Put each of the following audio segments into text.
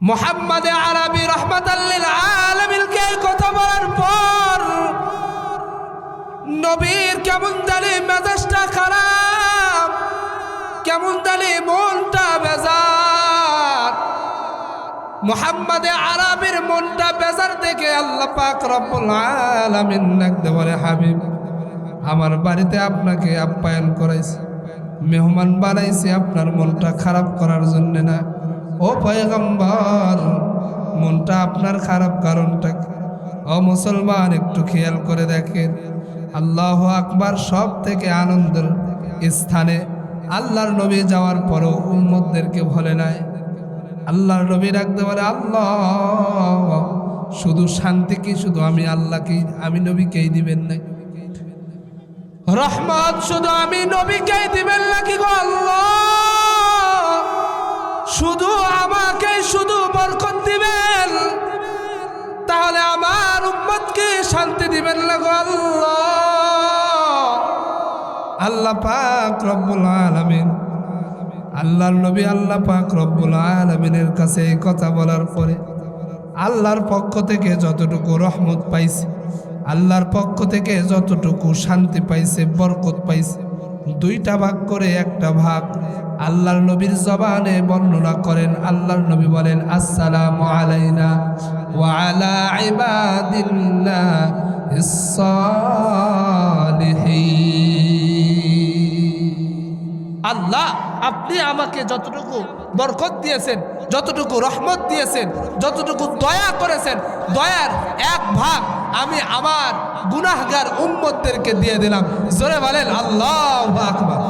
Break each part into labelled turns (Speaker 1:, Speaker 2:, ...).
Speaker 1: মুহাম্মদ আরবি রাহমাতাল লিল আলামিনকে কথা বলার পর নবীর কেমন জানি মেজাজটা খারাপ, কেমন জানি মনটা বেজার। মুহাম্মদ আরবির মনটা বেজার দেখে আল্লাহ পাক রব্বুল আলামিন ডাকতে বলে, হাবিব, আমার বাড়িতে আপনাকে আপ্যায়ন করাইছি, মেহমান বানাইছি আপনার মনটা খারাপ করার জন্য না। ও পয়গম্বর, মনটা আপনার খারাপ কারণটা কি? ও মুসলমান, একটু খেয়াল করে দেখেন, আল্লাহু আকবার সব থেকে আনন্দের স্থানে আল্লাহর নবী যাওয়ার পরও উম্মতদেরকে বলে নাই। আল্লাহর নবী রাখতে বলে, আল্লাহ, শুধু শান্তি কি শুধু আমি আল্লাহকেই, আমি নবীকেই দিবেন না? রহমত শুধু আমি নবীকেই দিবেন নাকি গো আল্লাহ? শুধু আমাকে শুধু বরকত দিবেন, তাহলে আমার উম্মতকে শান্তি দিবেন না গো আল্লাহ? আল্লাহ পাক রব্বুল আলামিন, আল্লাহর নবী আল্লাহ পাক রব্বুল আলামিনের কাছে এই কথা বলার পরে আল্লাহর পক্ষ থেকে যতটুকু রহমত পাইছে, আল্লাহর পক্ষ থেকে যতটুকু শান্তি পাইছে, বরকত পাইছে, দুইটা ভাগ করে একটা ভাগ আল্লাহর নবীর জবানে বর্ণনা করেন। আল্লাহর নবী বলেন, আসসালামু আলাইনা ওয়া আলা ইবাদিল্লাহিস সালিহিন। আল্লাহ, আপনি আমাকে যতটুকু বরকত দিয়েছেন, যতটুকু রহমত দিয়েছেন, যতটুকু দয়া করেছেন, দয়ার এক ভাগ আমি আমার গুনাহগার উম্মতদেরকে দিয়ে দিলাম। জোরে বলেন আল্লাহু আকবার।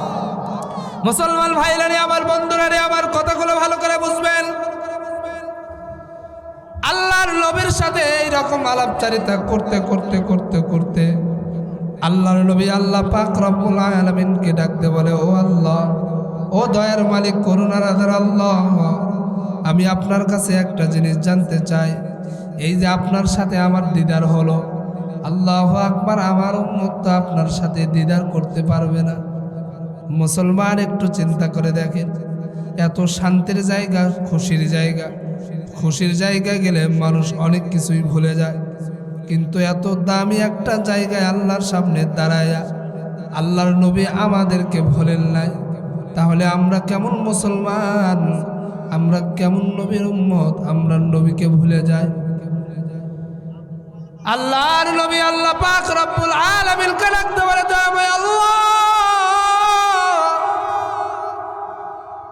Speaker 1: মুসলমান ভাইরা রে, আমার বন্ধুরা রে, আমার কথাগুলো ভালো করে বুঝবেন। আল্লাহর নবীর সাথে এইরকম আলাপচারিতা করতে করতে করতে করতে আল্লাহর নবী আল্লাহ পাক রব্বুল আলামিনকে ডাকতে বলে, ও আল্লাহ, ও দয়ার মালিক, করুণার আধার আল্লাহ, আমি আপনার কাছে একটা জিনিস জানতে চাই। এই যে আপনার সাথে আমার দিদার হলো, আল্লাহু আকবার, আমার উম্মত তো আপনার সাথে দিদার করতে পারবে না। মুসলমান, একটু চিন্তা করে দেখেন, এত শান্তির জায়গা, খুশির জায়গা, খুশির জায়গায় গেলে মানুষ অনেক কিছুই ভুলে যায়, কিন্তু এত দামি একটা জায়গায় আল্লাহর সামনে দাঁড়ায়া আল্লাহর নবী আমাদেরকে ভুলেন নাই। তাহলে আমরা কেমন মুসলমান, আমরা কেমন নবীর উম্মত, আমরা নবীকে ভুলে যাই? আল্লাহর নবী আল্লাহ পাক রব্বুল আলামিনকে ডাকতে বলে, দয়াময় আল্লাহ,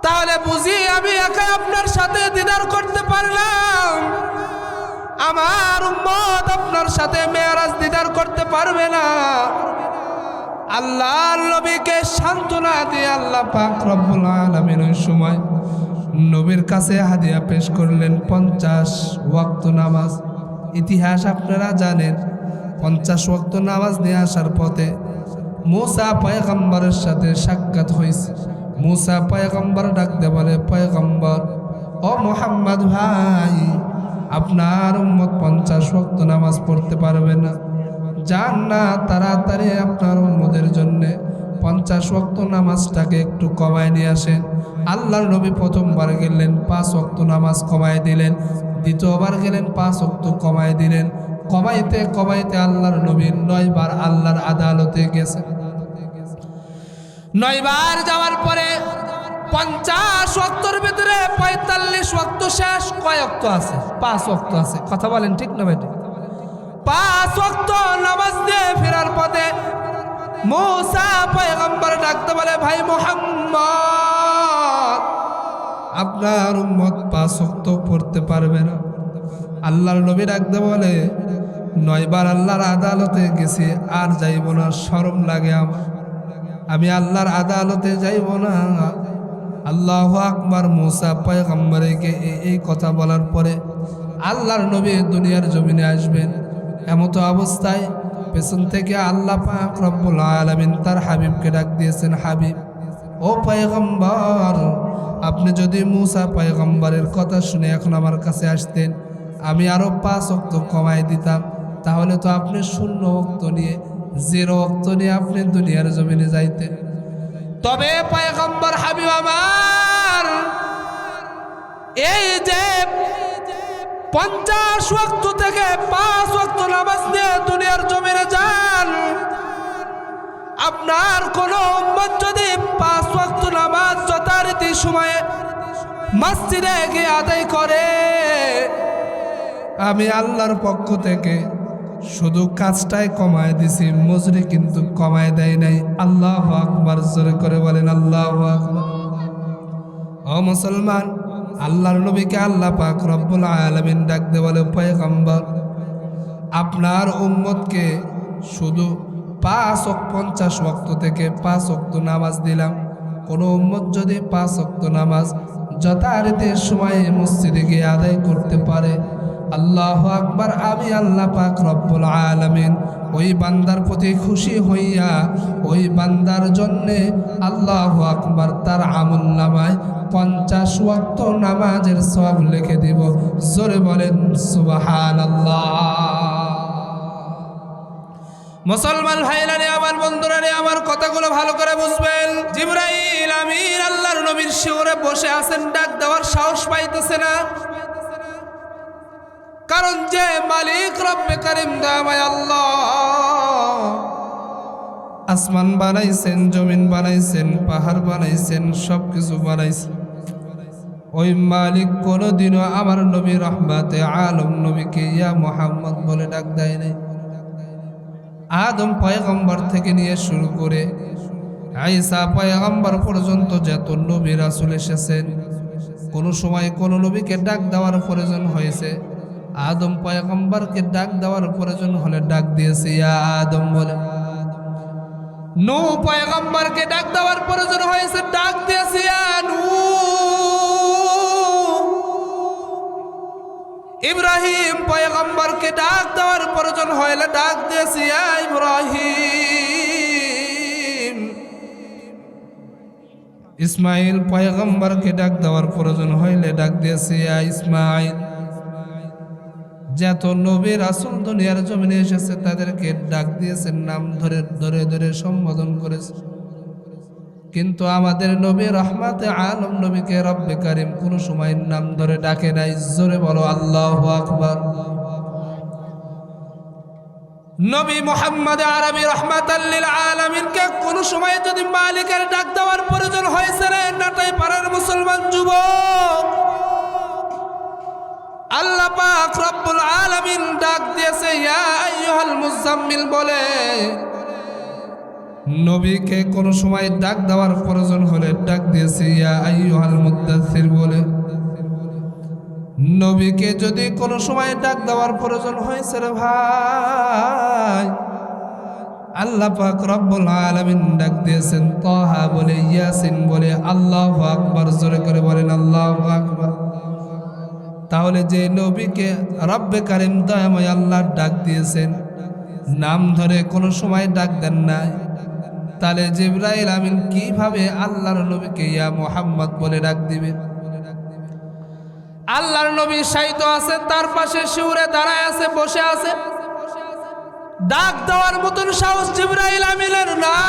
Speaker 1: তাহলে বুঝি আমি একা আপনার সাথে দিদার করতে পারলাম, আমার উম্মত আপনার সাথে মেরাজ দিদার করতে পারবে না। আল্লাহর নবীকে সান্ত্বনা দিয়ে আল্লাহ পাক রব্বুল আলামিন ওই সময় নবীর কাছে হাদিয়া পেশ করলেন 50 ওয়াক্ত নামাজ। ইতিহাস আপনারা জানেন, 50 ওয়াক্ত নামাজ নিয়ে আসার পথে মুসা পয়গম্বরের সাথে সাক্ষাৎ হয়েছে। মুসা পয়গম্বর ডাকতে বলে, পয়গম্বর, ও মুহাম্মদ ভাই, আপনার উম্মত 50 ওয়াক্ত নামাজ পড়তে পারবে না, যান না তাড়াতাড়ি আপনার উম্মতের জন্য 50 ওয়াক্ত নামাজটাকে একটু কমায় নিয়ে আসেন। আল্লাহর নবী প্রথমবার গেলেন 5 ওয়াক্ত নামাজ কমায় দিলেন, দ্বিতীয়বার গেলেন 5 ওয়াক্ত কমায় দিলেন। কমাইতে কমাইতে আল্লাহর নবী 9 বার আল্লাহর আদালতে গেছে। 9 বার যাওয়ার পরে 50 ওয়াক্তর ভিতরে 45 ওয়াক্ত শেষ। কয় ওয়াক্ত আছে? 5 ওয়াক্ত আছে। কথা বলেন ঠিক না বেটা? 5 ওয়াক্ত নামাজ দিয়ে ফেরার পথে মুসা পয়গম্বর ডাকতে বলে, ভাই মুহাম্মদ, আপনার উম্মত 5 ওয়াক্ত পড়তে পারবে না। আল্লাহর নবী ডাকতে বলে, 9 বার আল্লাহর আদালতে গেছি, আর যাইব না, শরম লাগে আমার, আমি আল্লাহর আদালতে যাইব না। আল্লাহু আকবার। মুসা পয়গম্বরকে এই কথা বলার পরে আল্লাহর নবী দুনিয়ার জমিনে আসবেন। এমত অবস্থায় পেছন থেকে আল্লাহ পাক রব্বুল আলামিন তার হাবিবকে ডাক দিয়েছেন, হাবিব, ও পয়গম্বর, আপনি যদি মুসা পয়গম্বরের কথা শুনে এখন আমার কাছে আসতেন, আমি আরো 5 ওয়াক্ত কমাই দিতাম, তাহলে তো আপনি 0 ওয়াক্ত নিয়ে 0 ওয়াক্ত নিয়ে আপনি দুনিয়ার জমিনে যাইতেন। তবে পয়গম্বর হাবিব আমার, এই যে 50 ওয়াক্ত থেকে 5 ওয়াক্ত নামাজ নিয়ে দুনিয়ার জমিনে যান, আপনার কোন উম্মত যদি 5 ওয়াক্ত নামাজ যথারীতি সময়ে মসজিদে গিয়ে আদায় করে, আমি আল্লাহর পক্ষ থেকে শুধু কাজটাই কমায় দিছি, মজুরি কিন্তু কমায় দেয় নাই। আল্লাহু আকবার, জোরে করে বলেন আল্লাহু আকবার। ও মুসলমান, আল্লাহর নবীকে আল্লাহ পাক রব্বুল আলামিন ডাকতে বলে, পয়গম্বর আপনার উম্মতকে শুধু 50 ওয়াক্ত থেকে 5 ওয়াক্ত নামাজ দিলাম, কোন উম্মত যদি 5 ওয়াক্ত নামাজ যথারীতি সময়ে মসজিদে গিয়ে আদায় করতে পারে, আল্লাহু আকবার, আমি আল্লাহ পাক রব্বুল আলামিন ওই বান্দার প্রতি খুশি হইয়া ওই বান্দার জন্যে আল্লাহু আকবার তার আমলনামায় 50 ওয়াক্ত নামাজের সওয়াব লিখে দিব। জোরে বলেন সুবহানাল্লাহ। মুসলমান ভাইরা রে, আমার বন্ধুরা রে, আমার কথাগুলো ভালো করে বুঝবেন। জিবরাইল আমিন আল্লাহর নবীর শিওরে বসে আছেন, ডাক দেওয়ার সাহস পাইতেছে না, কারণ যে মালিক রব্বে কারীম দয়াময় আল্লাহ আসমান বানাইছেন, জমিন বানাইছেন, পাহাড় বানাইছেন, সবকিছু বানাইছেন, ওই মালিক কোনদিনও আমার নবী রহমাতে আলম নবীকে ইয়া মুহাম্মদ বলে ডাক দেয় নাই। আদম পয়গম্বর থেকে নিয়ে শুরু করে ঈসা পয়গম্বর পর্যন্ত যত নবী রাসূল এসেছেন, কোন সময় কোন নবীকে ডাক দেওয়ার প্রয়োজন হয়েছে, আদম পয়গম্বরকে ডাক দেওয়ার প্রয়োজন হলে ডাক দিয়েছে ইয়া আদম বলে। নূহ পয়গম্বরকে ডাক দেওয়ার প্রয়োজন হয়েছে, ডাক দিয়েছে ইয়া নূহ। ইব্রাহিম পয়গম্বরকে ডাক দেওয়ার প্রয়োজন হলে ডাক দিয়েছে ইয়া ইব্রাহিম। ইসমাইল পয়গম্বরকে ডাক দেওয়ার প্রয়োজন হইলে ডাক দিয়েছে ইয়া ইসমাইল। যত নবী রাসূল দুনিয়ার জমিনে এসেছে তাদেরকে ডাক দিয়েছেন, নাম ধরে ধরে ধরে সম্বোধন করেছে, কিন্তু আমাদের নবী রহমাতে আলম নবীকে রব্বে কারীম কোন সময় নাম ধরে ডাকে নাই। জোরে বলো আল্লাহু আকবার। নবী মুহাম্মদ আরবী রহমাতাল লিল আলামিনকে কোন সময় যদি মালিকের ডাক দেওয়ার প্রয়োজন হয়েছে রে নাটাই পাড়ার মুসলমান যুবক, আল্লাহ পাক রব্বুল আলামিন ডাক দিয়েছে ইয়া আইয়ুহাল মুজাম্মিল বলে। নবীকে কোন সময় ডাক দেওয়ার প্রয়োজন হলে ডাক দিয়েছে ইয়া আইয়ুহাল মুদ্দাসসির বলে। নবীকে যদি কোন সময় ডাক দেওয়ার প্রয়োজন হয়েছে রে ভাই, আল্লাহ পাক রব্বুল আলামিন ডাক দিয়েছেন তাহা বলে, ইয়াসিন বলে। আল্লাহু আকবার, জোরে করে বলেন আল্লাহু আকবার। তাহলে যে নবীকে রব্বে কারীম দয়াময় আল্লাহ ডাক দিয়েছেন, নাম ধরে কোনো সময় ডাক দেন নাই, তাহলে জিবরাইল আমিন কিভাবে আল্লাহর নবীকে ইয়া মুহাম্মদ বলে ডাক দিবে? আল্লাহর নবী শায়িত আছে, তার পাশে শিউরে দাঁড়ায় আছে, বসে আছে, ডাক দেওয়ার মতন সাহস জিবরাইল আমিনের নাই।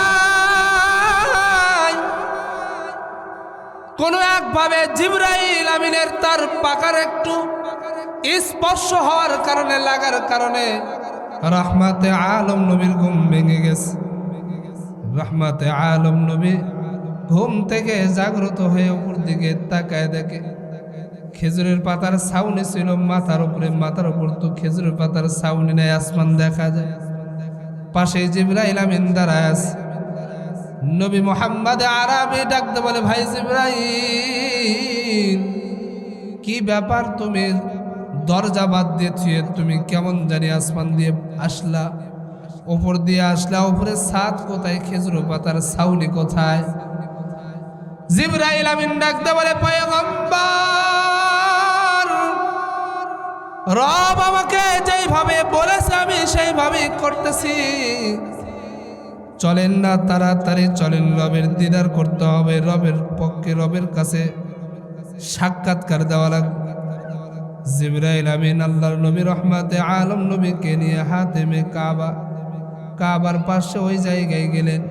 Speaker 1: কোন একভাবে জিবরাইল আমিনের তার পাকার একটু স্পর্শ হওয়ার কারণে, লাগার কারণে রহমাতে আলম নবীর ঘুম ভেঙে গেছে। রহমাতে আলম নবী ঘুম থেকে জাগ্রত হয়ে উপর দিকে তাকায় দেখে খেজুরের পাতার ছাউনি ছিল মাথার উপরে, মাথার উপর তো খেজুরের পাতার ছাউনি নাই, আসমান দেখা যায়। পাশে জিবরাইল আমিন দাঁড়ায় আছে। নবী মুহাম্মদ আরবি ডাকতে বলে, ভাই জিবরাইল, কি ব্যাপার, তুমি দরজা বাদ দিয়ে থুয়ে তুমি কেমন জানি আসমান দিয়ে আসলা, উপর দিয়ে আসলা, উপরে ছাদ কোথায়, খেজুর পাতার ছাউনি কোথায়? জিবরাইল আমিন ডাকতে বলে, পয়গম্বর, রব আমাকে যেইভাবে বলেছে আমি সেইভাবেই করতেছি। চলেন না, তাড়াতাড়ি চলেন, রবের দিদার করতে হবে, রবের পক্ষে রবের কাছে সাক্ষাৎকার দেওয়া লাগবে। জিবরাইল আমিন আল্লাহর নবী রহমাতে আলম নবীকে নিয়ে হাতেমে কাবার পাশে ওই জায়গায় গেলেন।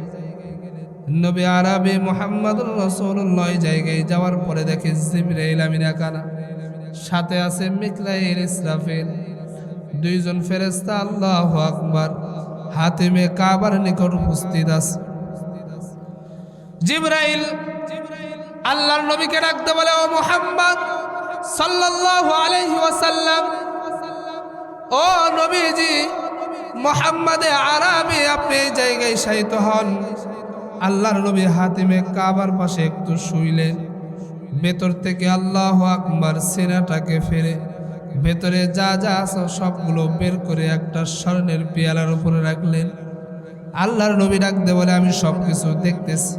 Speaker 1: নবী আরবি মুহাম্মদুর রাসূলুল্লাহ জায়গায় যাওয়ার পরে দেখে জিবরাইল আমিন একানা, সাথে আছে মিকাইল ইসরাফিল, দুইজন ফেরেশতা। আল্লাহু আকবার। হাতিমে কাবার নিকট উপস্থিত আছে। জিবরাইল আল্লাহর নবীকে ডাকতে বলে, ও মুহাম্মদ সাল্লাল্লাহু আলাইহি ওয়াসাল্লাম, ও নবীজি মুহাম্মদে আরবি, আপনি এই জায়গায় শায়িত হন। আল্লাহর নবী হাতিমে কাবার পাশে একটু শুইলেন। ভেতর থেকে আল্লাহু আকবার সিনাটাকে ফেরে ভেতরে যা যা আছে সবগুলো বের করে একটা স্বর্ণের পেয়ালার উপরে রাখলেন। আল্লাহর নবী ডাকতে বলে, আমি সব কিছু দেখতেছি।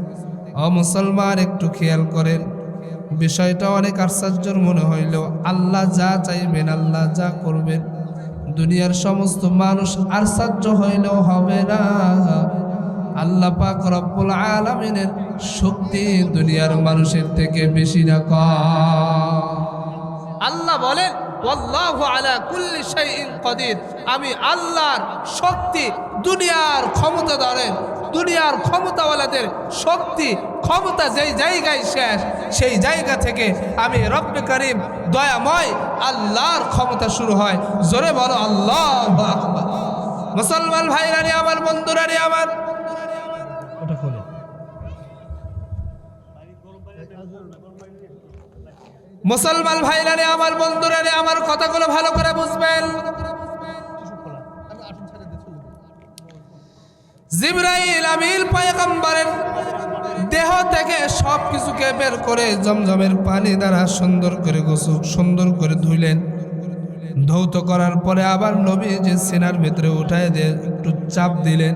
Speaker 1: ও মুসলমান, একটু খেয়াল করেন, বিষয়টা অনেক আশ্চর্যের মনে হইলেও আল্লাহ যা চাইবেন, আল্লাহ যা করবেন, দুনিয়ার সমস্ত মানুষ আশ্চর্য হইলেও হবে না। আল্লাহ পাক রব্বুল আলামিনের শক্তি দুনিয়ার মানুষের থেকে বেশি না কম। আল্লাহ বলেন, ওয়াল্লাহু আলা কুল্লি শাইইন কাদির, আমি আল্লাহর শক্তি দুনিয়ার ক্ষমতাধরের, দুনিয়ার ক্ষমতাওয়ালাদের শক্তি ক্ষমতা যেই জায়গায় শেষ, সেই জায়গা থেকে আমি রব্বে করিম দয়াময় আল্লাহর ক্ষমতা শুরু হয়। জোরে বলো আল্লাহু আকবার। মুসলমান ভাইরা রে আমার, বন্ধুরা রে আমার, মুসলমান ভাইরা রে আমার, বন্ধুরা রে আমার, কথাগুলো ভালো করে বুঝবেন। জিবরাইল আমিন পয়গম্বরের দেহ থেকে সব কিছুকে বের করে জমজমের পানি দ্বারা সুন্দর করে গোসল সুন্দর করে ধুইলেন। ধৌত করার পরে আবার নবী যে সিনার ভিতরে উঠায় দিয়ে একটু চাপ দিলেন।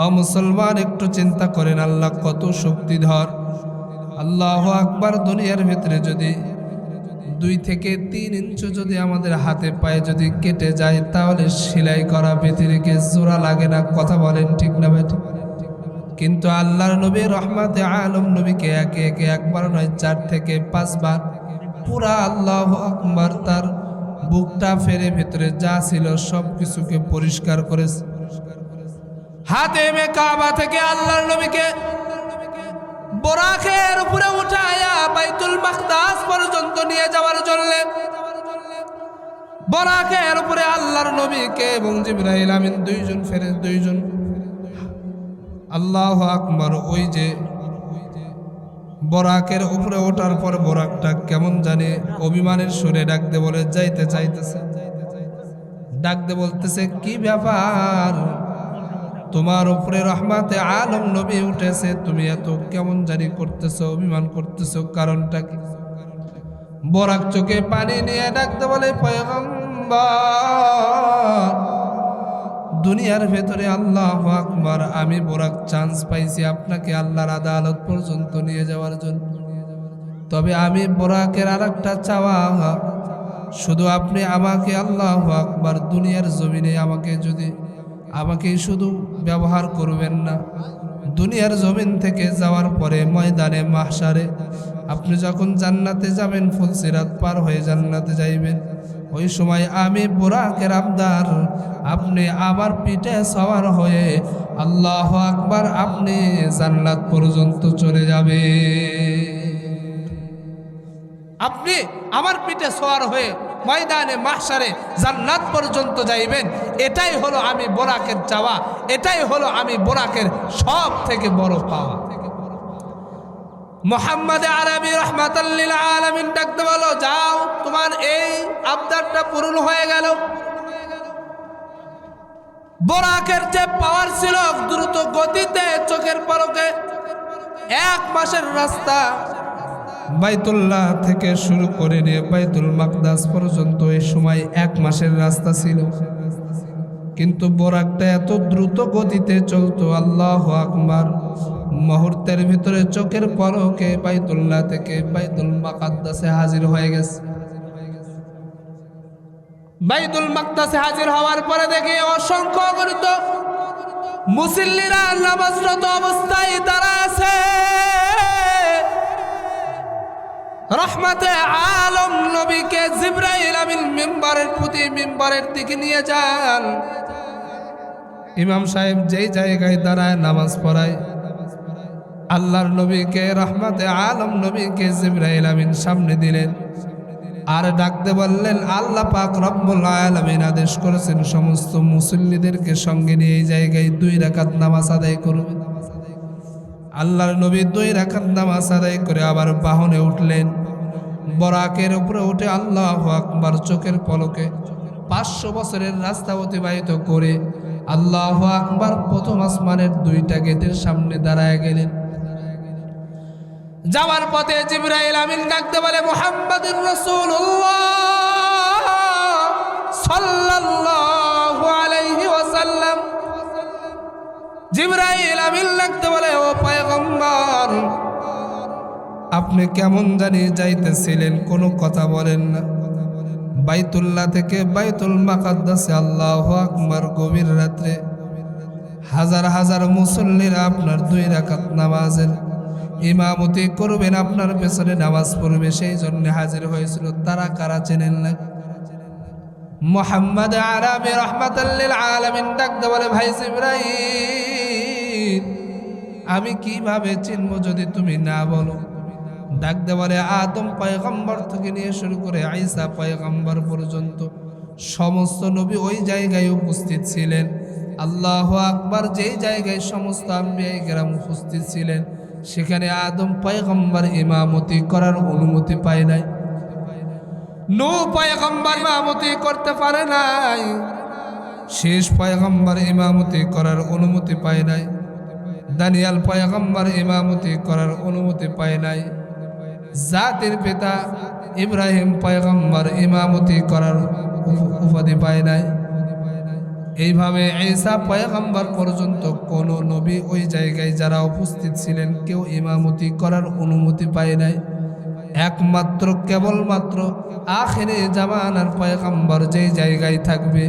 Speaker 1: ও মুসলমান, একটু চিন্তা করেন, আল্লাহ কত শক্তিধর। আল্লাহু আকবার। দুনিয়ার ভিতরে যদি 2 থেকে 3 ইঞ্চ যদি আমাদের হাতে পায়ে যদি কেটে যায়, তাহলে সেলাই করা ভিতরে জোড়া লাগে না। কথা বলেন ঠিক না ভাই? কিন্তু আল্লাহর নবী রহমাতে আলম নবীকে একে একে একবার নয় 4 থেকে 5 বার পুরা আল্লাহু আকবার তার বুকটা ফেরে ভিতরে যা ছিল সব কিছুকে পরিষ্কার করেছে। হাতেমে কাবা থেকে আল্লাহর নবীকে বোরাকের উপরে উঠায়া বাইতুল মাকদাস পর্যন্ত নিয়ে যাওয়ার জন্য বোরাকের উপরে আল্লাহর নবীকে এবং জিবরাইল আমিন দুইজন আল্লাহু আকবার। ওই যে বোরাকের উপরে ওঠার পর বোরাকটা কেমন জানে অভিমানের সুরে ডাকতে বলে, যাইতে চাইতেছে, ডাকতে বলতেছে, কি ব্যাপার, তোমার উপরে রহমাতে আলম নবী উঠেছে, তুমি এত কেমন জানি করতেছো, অভিমান করতেছো, কারণটা কি? বোরাক চোখে পানি নিয়ে ডাকতে বলে, পয়গম্বর, দুনিয়ার ভেতরে আল্লাহু আকবার, আমি বোরাক চান্স পাইছি আপনাকে আল্লাহর আদালত পর্যন্ত নিয়ে যাওয়ার জন্য। তবে আমি বোরাকের আরেকটা চাওয়া, শুধু আপনি আমাকে আল্লাহু আকবার দুনিয়ার জমিনে আমাকে শুধু ব্যবহার করবেন না, দুনিয়ার জমিন থেকে যাওয়ার পরে ময়দানে মাহশারে আপনি যখন জান্নাতে যাবেন, ফুলসিরাত পার হয়ে জান্নাতে যাইবেন, ওই সময় আমি বোরাকের আবদার, আপনি আমার পিঠে সওয়ার হয়ে আল্লাহু আকবার আপনি জান্নাত পর্যন্ত চলে যাবে। আপনি আমার পিঠে সওয়ার হয়ে ময়দানে মাহশারে জান্নাত পর্যন্ত যাইবেন। এটাই হলো আমি বোরাকের চাওয়া, এটাই হলো আমি বোরাকের সব থেকে বড় পাওয়া। মুহাম্মদ আরবি রাহমাতাল লিল আলামিন ডাকতে বলো, যাও, তোমার এই আবদারটা পূরণ হয়ে গেল। বোরাকের যে পাওয়ার ছিল দ্রুত গতিতে চোখের পলকে 1 মাসের রাস্তা বাইতুল্লাহ থেকে শুরু করে নিয়ে বাইতুল মাকদাস পর্যন্ত এই সময় 1 মাসের রাস্তা ছিল, কিন্তু বোরাকটা এত দ্রুত গতিতে চলতো, আল্লাহু আকবার, মুহূর্তের ভিতরে চোখের পলকে বাইতুল্লাহ থেকে বাইতুল মাকদাসে হাজির হয়ে গেছে। বাইতুল মাকদাসে হাজির হওয়ার পরে দেখে অসংখ্য অগণিত মুসল্লিরা নামাজরত অবস্থায় দাঁড়ায় আছে। রহমাতে আলম নবীকে জিবরাইল আমিন মিম্বরের দিকে নিয়ে যান। ইমাম সাহেব যেই জায়গায় দাঁড়ায় নামাজ পড়ায়, আল্লাহর নবীকে রহমাতে আলম নবীকে জিবরাইল আমিন সামনে দিলেন। আর ডাকতে বললেন, আল্লাহ পাক রব্বুল আলামিন আদেশ করেছেন সমস্ত মুসল্লিদেরকে সঙ্গে নিয়ে এই জায়গায় 2 রাকাত নামাজ আদায় করবে। আল্লাহর নবী 2 রাকাত নামাজ আদায় করে আবার বাহনে উঠলেন। বরাকের উপরে উঠে আল্লাহু আকবার চোখের পলকে 500 বছরের রাস্তা অতিবাহিত করে আল্লাহু আকবার প্রথম আসমানের 2টা গেটের সামনে দাঁড়ায় গেলেন। যাওয়ার পথে জিবরাইল আমিন ডাকতে বলে, মুহাম্মাদুর রাসূলুল্লাহ সাল্লাল্লাহু আলাইহি ওয়াসাল্লাম। জিবরাইল আমিন ডাকতে বলে, ও পয়গম্বর, আপনি কেমন জানি যাইতেছিলেন, কোনো কথা বলেন না। বাইতুল্লাহ থেকে বাইতুল মুকাদ্দাসে আল্লাহু আকবার গভীর রাত্রে হাজার হাজার মুসল্লিরা আপনার 2 রাকাত নামাজের ইমামতি করবেন, আপনার পেছনে নামাজ পড়বে, সেই জন্য হাজির হয়েছিল। তারা কারা চেনেন না? মুহাম্মদ আরবি রাহমাতাল লিল আলামিন ডাকতে বলে, ভাই জিবরাইল, আমি কিভাবে চিনব যদি তুমি না বলো? ডাকতে বলে, আদম পয়গম্বর থেকে নিয়ে শুরু করে ঈসা পয়গম্বর পর্যন্ত সমস্ত নবী ওই জায়গায় উপস্থিত ছিলেন। আল্লাহু আকবার, যেই জায়গায় সমস্ত আম্বিয়া কেরাম উপস্থিত ছিলেন সেখানে আদম পয়গম্বর ইমামতি করার অনুমতি পায় নাই, নূহ পয়গম্বর ইমামতি করতে পারে নাই, শেষ পয়গম্বর ইমামতি করার অনুমতি পায় নাই, দানিয়াল পয়গম্বর ইমামতি করার অনুমতি পায় নাই, জাতির পিতা ইব্রাহিম পয়গম্বর ইমামতি করার উপাধি পায় নাই। এইভাবে ঈসা পয়গম্বর পর্যন্ত কোন নবী ওই জায়গায় যারা উপস্থিত ছিলেন কেউ ইমামতি করার অনুমতি পায় নাই। একমাত্র কেবলমাত্র আখিরে জামানার পয়গম্বর যেই জায়গায় থাকবে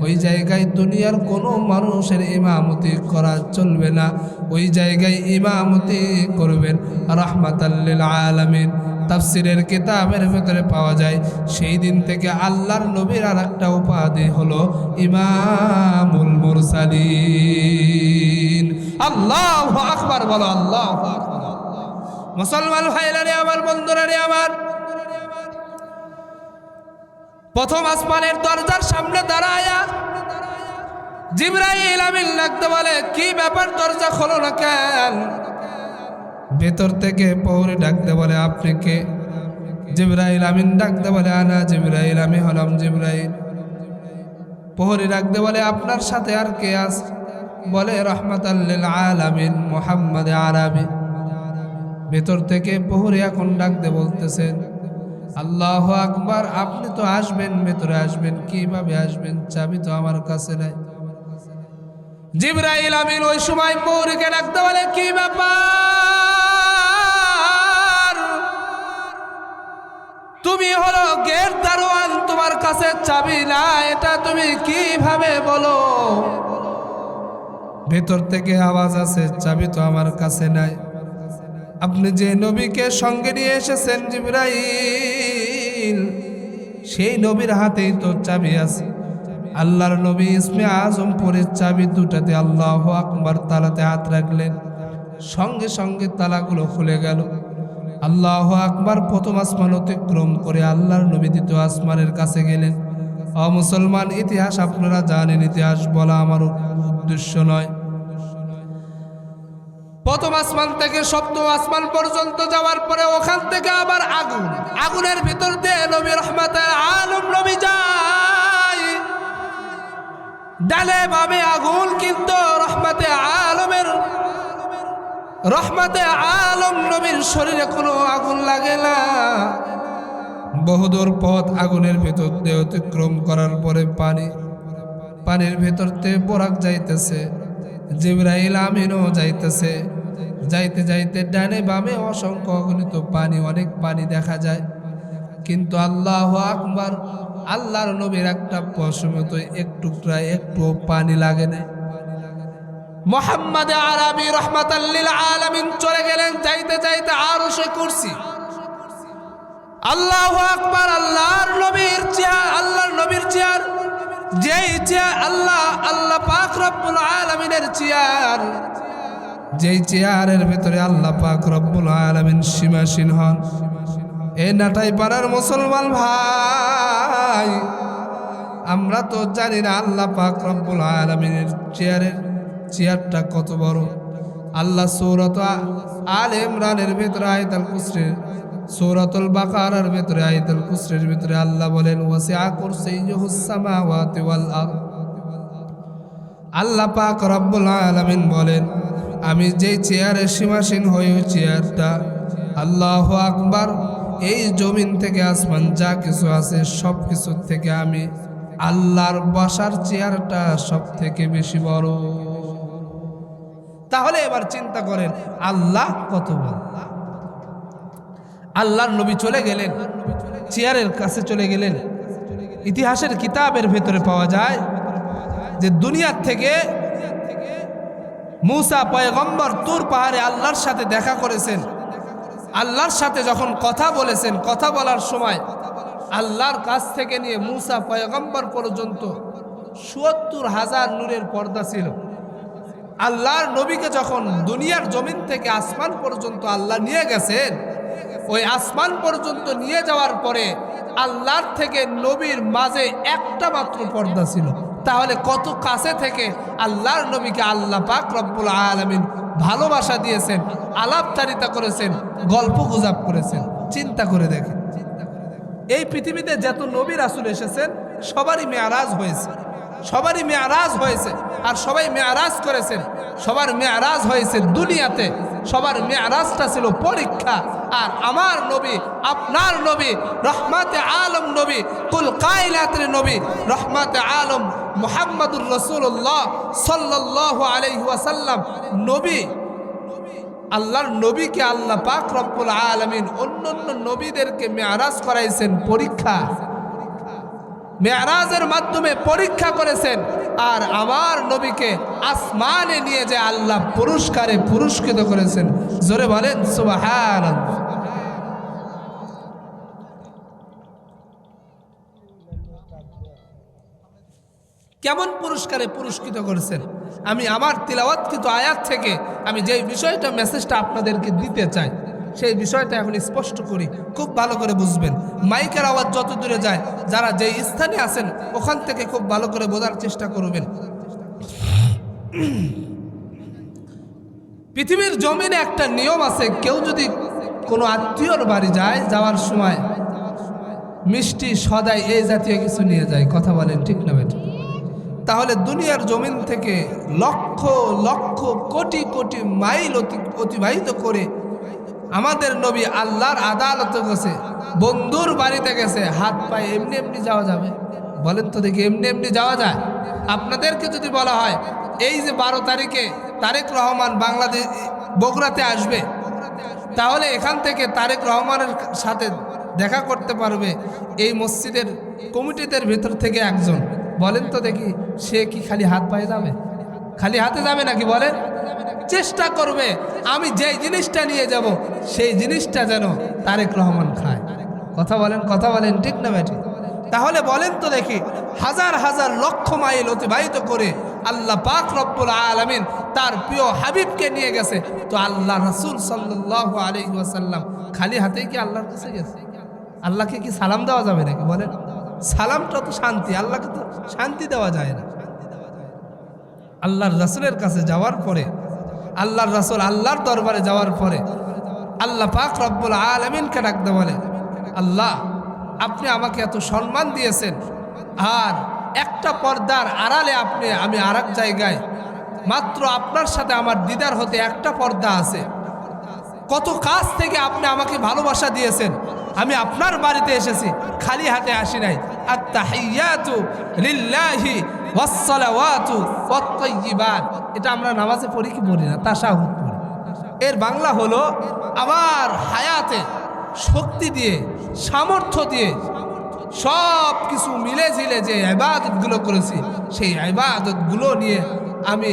Speaker 1: ওই জায়গায় দুনিয়ার কোনো মানুষের ইমামতি করা চলবে না, ওই জায়গায় ইমামতি করবেন রাহমাতাল লিল আলামিন। তাফসিরের কিতাবের ভিতরে পাওয়া যায় সেই দিন থেকে আল্লাহর নবীর আরেকটা উপাধি হলো ইমামুল মুরসালিন। আল্লাহু আকবার বলো, আল্লাহু আকবার। মুসলমান ভাইরা রে আমার, বন্ধুরা রে আমার, প্রথম আসমানের দরজার সামনে দাঁড়ায়া জিবরাইল আমিন ডাকতে বলে, কি ব্যাপার, দরজা খোলো না কেন? ভেতর থেকে পৌরে ডাকতে বলে, আপনি কে? জিবরাইল আমিন ডাকতে বলে, আনা জিবরাইল, আমি হলাম জিবরাইল। পৌরে ডাকতে বলে, আপনার সাথে আর কে আছে? বলে, রাহমাতাল লিল আলামিন মুহাম্মদ আরবি। ভেতর থেকে পৌরে এখন ডাকতে বলতেছেন, আল্লাহু আকবার, আপনি তো আসবেন, ভেতরে আসবেন, কিভাবে আসবেন? চাবি তো আমার কাছে নাই। জিবরাইল আমিন ওই সময় পৌরকে ডাকতে বলে, কি ব্যাপার, তুমি হলো গেট দারোয়ান, তোমার কাছে চাবি না, এটা তুমি কিভাবে বলো? ভেতর থেকে আওয়াজ আছে, চাবি তো আমার কাছে নাই। আপনি যে নবীকে সঙ্গে নিয়ে এসেছেন জিবরাইল, সেই নবীর হাতেই তো চাবি আছে। আল্লাহর নবী ইসমে আজম পরে চাবি দুটাতে আল্লাহু আকবার তালাতে হাত রাখলেন, সঙ্গে সঙ্গে তালাগুলো খুলে গেল। আল্লাহু আকবার, প্রথম আসমান অতিক্রম করে আল্লাহর নবী দ্বিতীয় আসমানের কাছে গেলেন। মুসলমান, ইতিহাস আপনারা জানেন, ইতিহাস বলা আমার উদ্দেশ্য নয়। প্রথম আসমান থেকে সপ্তম আসমান পর্যন্ত যাওয়ার পরে ওখান থেকে আবার আগুন, আগুনের ভিতর দিয়ে নবী রহমাতুল আলম নবী যায়। ডালে ভাবে আগুন, কিন্তু রহমাতে আলম নবীর শরীরে কোনো আগুন লাগে না। বহুদূর পথ আগুনের ভিতর দিয়ে অতিক্রম করার পরে পানির ভিতর দিয়ে বোরাক যাইতেছে, জিবরাইল আমিনও যাইতেছে। যাইতে যাইতে ডানে বামে অসংখ্য অগণিত পানি, অনেক পানি দেখা যায়, কিন্তু আল্লাহু আকবার, আল্লাহর নবীর একটা পশমতো এক টুকরা একটু পানি লাগে না। মুহাম্মদ আরবি রাহমাতাল লিল আলামিন চলে গেলেন। যাইতে যাইতে আরশে কুরসি, আল্লাহু আকবার, আল্লাহর নবীর চেয়ার, যেই চেয়ার আল্লাহ পাক রব্বুল আলামিনের চেয়ার, যেই চেয়ারের ভিতরে আল্লাহ পাক রব্বুল আলামিন সীমাসীন হন, এই নাটাই পাড়ার মুসলমান ভাই, আমরা তো জানি না আল্লাহ পাক রব্বুল আলামিনের চেয়ারটা কত বড়। আল্লাহ সূরাত আল ইমরানের ভিতরে আয়াতুল কুরসির, সূরাতুল বাকারার ভিতরে আয়াতুল কুরসির ভিতরে আল্লাহ বলেন ওয়াসিআ কুরসিয়ুহুস সামাওয়াতি ওয়াল আরদ। আল্লাহ পাক রব্বুল আলামিন বলেন আমি যেই চেয়ারে সীমাসীন হই ওই চেয়ারটা, আল্লাহু আকবার, এই জমিন থেকে আসমান যা কিছু আছে সব কিছুর থেকে আমি আল্লাহর বসার চেয়ারটা সব থেকে বেশি বড়। তাহলে এবার চিন্তা করেন আল্লাহ কত বড়। আল্লাহর নবী চলে গেলেন, চেয়ারের কাছে চলে গেলেন। ইতিহাসের কিতাবের ভেতরে পাওয়া যায় যে দুনিয়ার থেকে মূসা পয়গম্বর তুর পাহাড়ে আল্লাহর সাথে দেখা করেছেন। আল্লাহর সাথে যখন কথা বলেছেন, কথা বলার সময় আল্লাহর কাছ থেকে নিয়ে মূসা পয়গম্বর পর্যন্ত ৭০,০০০ নূরের পর্দা ছিল। আল্লাহর নবীকে যখন দুনিয়ার জমিন থেকে আসমান পর্যন্ত আল্লাহ নিয়ে গেছেন, ওই আসমান পর্যন্ত নিয়ে যাওয়ার পরে আল্লাহর থেকে নবীর মাঝে একটা মাত্র পর্দা ছিল। তাহলে কত কাছে থেকে আল্লাহর নবীকে আল্লাহ পাক রব্বুল আলামিন ভালোবাসা দিয়েছেন, আলাপচারিতা করেছেন, গল্প গুজব করেছেন। চিন্তা করে দেখেন, এই পৃথিবীতে যত নবী রাসূল এসেছেন সবারই মেয়ারাজ হয়েছে, সবারই মেয়ারাজ হয়েছে, আর সবাই মেয়ারাজ করেছেন। সবার মেয়ারাজ হয়েছে দুনিয়াতে, সবার মেয়ারাজটা ছিল পরীক্ষা। আর আমার নবী, আপনার নবী, রহমাতে আলম নবী, কুল কায়নাতের নবী, রহমাতে আলম মুহাম্মদুর রাসূলুল্লাহ সাল্লাল্লাহু আলাইহি ওয়াসাল্লাম নবী, আল্লাহর নবীকে আল্লাহ পাক রব্বুল আলামিন অন্যান্য নবীদেরকে মেয়ারাজ করাইছেন পরীক্ষা, মেয়ারাজের মাধ্যমে পরীক্ষা করেছেন। আর আমার নবীকে আসমানে নিয়ে যে আল্লাহ পুরস্কারে পুরস্কৃত করেছেন। জোরে বলেন সুবহানাল্লাহ। কেমন পুরস্কারে পুরস্কৃত করেছেন? আমি আমার তিলাওয়াতকৃত আয়াত থেকে আমি যেই বিষয়টা মেসেজটা আপনাদেরকে দিতে চাই সেই বিষয়টা এখন স্পষ্ট করি, খুব ভালো করে বুঝবেন। মাইকের আওয়াজ যত দূরে যায়, যারা যেই স্থানে আছেন ওখান থেকে খুব ভালো করে বোঝার চেষ্টা করবেন। পৃথিবীর জমিনে একটা নিয়ম আছে, কেউ যদি কোনো আত্মীয়র বাড়ি যায়, যাওয়ার সময় মিষ্টি সদাই এই জাতীয় কিছু নিয়ে যায়। কথা বলেন ঠিক না বেটা? তাহলে দুনিয়ার জমিন থেকে লক্ষ লক্ষ কোটি কোটি মাইল অতিবাহিত করে আমাদের নবী আল্লাহর আদালতে গেছে, বন্ধুর বাড়িতে গেছে। হাত পায়ে এমনি এমনি যাওয়া যাবে? বলেন তো দেখি, এমনি এমনি যাওয়া যায়? আপনাদেরকে যদি বলা হয় এই যে 12 তারিখে তারেক রহমান বাংলাদেশ বগুড়াতে আসবে, তাহলে এখান থেকে তারেক রহমানের সাথে দেখা করতে পারবে এই মসজিদের কমিটিদের ভেতর থেকে একজন। বলেন তো দেখি, সে কি খালি হাত পায়ে যাবে? খালি হাতে যাবে নাকি? বলেন। চেষ্টা করবে আমি যেই জিনিসটা নিয়ে যাব সেই জিনিসটা যেন তারেক রহমান খায়। কথা বলেন, কথা বলেন ঠিক না বেটি? তাহলে বলেন তো দেখি, হাজার হাজার লক্ষ মাইল অতিবাহিত করে আল্লাহ পাক রব্বুল আলামিন তার প্রিয় হাবিবকে নিয়ে গেছে, তো আল্লাহ রাসূল সাল্লাল্লাহু আলাইহি ওয়াসাল্লাম খালি হাতেই কি আল্লাহর কাছে গেছে? আল্লাহকে কি সালাম দেওয়া যাবে নাকি? বলেন। সালামটা তো শান্তি, আল্লাহকে তো শান্তি দেওয়া যায় না। আল্লাহর রাসূলের কাছে যাওয়ার পরে, আল্লাহর রাসূল আল্লাহর দরবারে যাওয়ার পরে আল্লাহ পাক রব্বুল আলামিনকে ডাকতে বলে, আল্লাহ আপনি আমাকে এত সম্মান দিয়েছেন, আর একটা পর্দার আড়ালে আমি আর এক জায়গায়, মাত্র আপনার সাথে আমার দিদার হতে একটা পর্দা আছে। কত কাছ থেকে আপনি আমাকে ভালোবাসা দিয়েছেন। আমি আপনার বাড়িতে এসেছি, খালি হাতে আসি নাই। আত-তাহিয়াতু লিল্লাহি ওয়াস-সালাওয়াতু ওয়াত-তাইয়্যিবাত, এটা আমরা নামাজে পড়ি কি পড়ি না? তাশাহুদ পড়ি। এর বাংলা হলো আমার হায়াতে শক্তি দিয়ে, সামর্থ্য দিয়ে সব কিছু মিলে ঝিলে যে ইবাদতগুলো করেছি, সেই ইবাদতগুলো নিয়ে আমি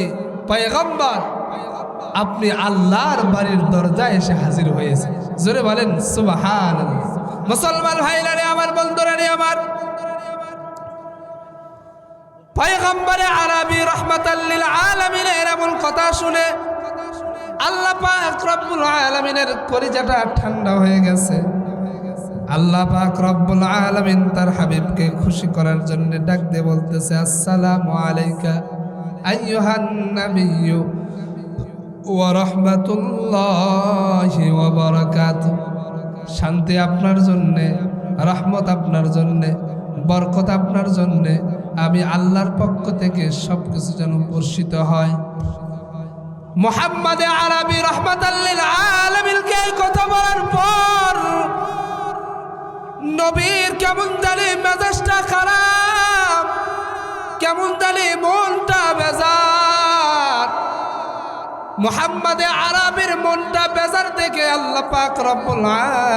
Speaker 1: পয়গম্বর আপনি আল্লাহর বাড়ির দরজায় এসে হাজির হয়েছে। জোরে বলেন সুবহানাল্লাহ। মুসলমান ভাইরা রে আমার, বন্ধুরা রে আমার, পয়গম্বরে আরবি রাহমাতাল লিল আলামিনের এমন কথা শুনে আল্লাহ পাক রব্বুল আলামিনের কলিজাটা ঠান্ডা হয়ে গেছে। আল্লাহ পাক রব্বুল আলামিন তার হাবিবকে খুশি করার জন্য ডাক দিয়ে বলতেছে, আসসালামু আলাইকা আইয়ুহান নাবিয়্যু ওয়া রাহমাতুল্লাহি ওয়া বারাকাতুহু। শান্তি আপনার জন্যে, রহমত আপনার জন্যে, বরকত আপনার জন্যে, আমি আল্লাহর পক্ষ থেকে সবকিছু যেন বর্ষিত হয়। মুহাম্মদ আরবি রাহমাতাল লিল আলামিনকে এই কথা বলার পর নবীর কেমন জানি মেজাজটা খারাপ, কেমন জানি মনটা বেজার। মুহাম্মদ আরবির মনটা বেজার দেখে আল্লাহ পাক রব্বুল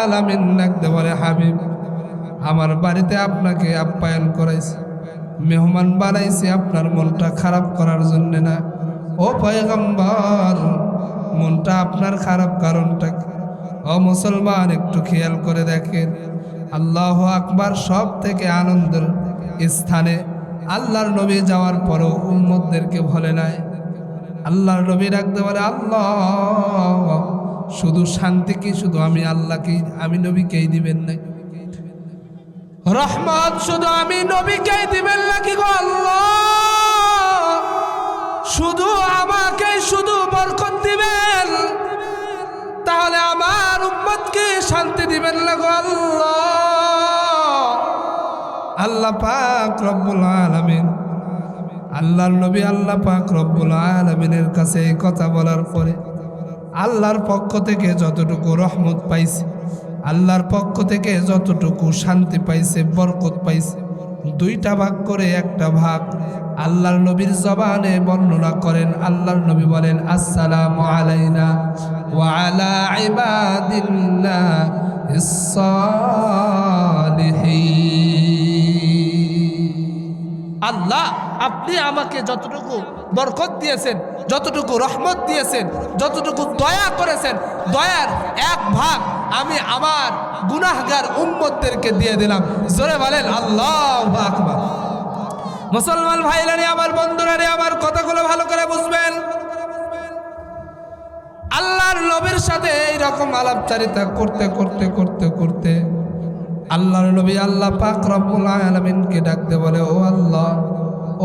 Speaker 1: আলামিন ডাকতে বলে, হাবিব, আমার বাড়িতে আপনাকে আপ্যায়ন করাইছি, মেহমান বানাইছি আপনার মনটা খারাপ করার জন্য না। ও পয়গম্বর, মনটা আপনার খারাপ কারণটা কি? ও মুসলমান, একটু খেয়াল করে দেখেন, আল্লাহু আকবার সব থেকে আনন্দের স্থানে আল্লাহর নবী যাওয়ার পরও উম্মতদেরকে ভুলে নাই। আল্লাহর নবী ডাকতে পারে, আল্লাহ, শুধু শান্তি কি শুধু আমি আল্লাহকে, আমি নবীকেই দিবেন নাকি? রহমত শুধু আমি নবীকেই দিবেন নাকি গো আল্লাহ? শুধু আমাকে শুধু বরকত দিবেন, তাহলে আমার উম্মতকে শান্তি দিবেন না গো আল্লাহ? আল্লাহ পাক রব্বুল আলামিন, আল্লাহর নবী আল্লাহ পাক রব্বুল আলামিনের কাছে এই কথা বলার পরে আল্লাহর পক্ষ থেকে যতটুকু রহমত পাইছে, আল্লাহর পক্ষ থেকে যতটুকু শান্তি পাইছে, বরকত পাইছে, দুইটা ভাগ করে একটা ভাগ আল্লাহর নবীর জবানে বর্ণনা করেন। আল্লাহর নবী বলেন, আসসালামু আলাইনা ওয়া আলা ইবাদিল্লাহিস সালিহিন। আল্লাহ, আপনি আমাকে যতটুকু বরকত দিয়েছেন, যতটুকু রহমত দিয়েছেন, যতটুকু দয়া করেছেন, দয়ার এক ভাগ আমি আমার গুনাহগার উম্মতদেরকে দিয়ে দিলাম। জোরে বলেন আল্লাহু আকবার। মুসলমান ভাইরা রে, আমার বন্ধুরা রে, আমার কথাগুলো ভালো করে বুঝবেন। আল্লাহর নবীর সাথে এইরকম আলাপচারিতা করতে করতে করতে করতে আল্লাহর নবী আল্লাহ পাক রব্বুল আলামিনকে ডাকতে বলে, ও আল্লাহ,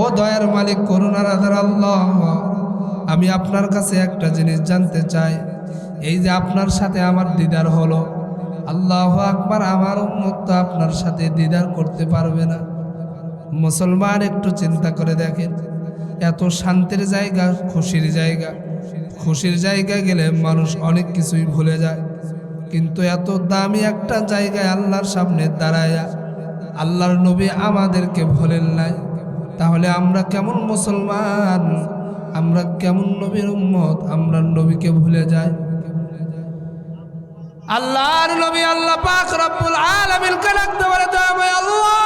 Speaker 1: ও দয়ার মালিক, করুণার আধার আল্লাহ, আমি আপনার কাছে একটা জিনিস জানতে চাই। এই যে আপনার সাথে আমার দিদার হলো, আল্লাহু আকবার, আমার উম্মত তো আপনার সাথে দিদার করতে পারবে না। মুসলমান, একটু চিন্তা করে দেখেন, এত শান্তির জায়গা, খুশির জায়গা, খুশির জায়গায় গেলে মানুষ অনেক কিছুই ভুলে যায়, কিন্তু এত দামি একটা জায়গায় আল্লাহর সামনে দাঁড়ায়া আল্লাহর নবী আমাদেরকে ভুলেন নাই। তাহলে আমরা কেমন মুসলমান, আমরা কেমন নবীর উম্মত, আমরা নবীকে ভুলে যাই? আল্লাহর নবী আল্লাহ পাক রব্বুল আলামিনকে ডাকতে পারে, দয়াময় আল্লাহ,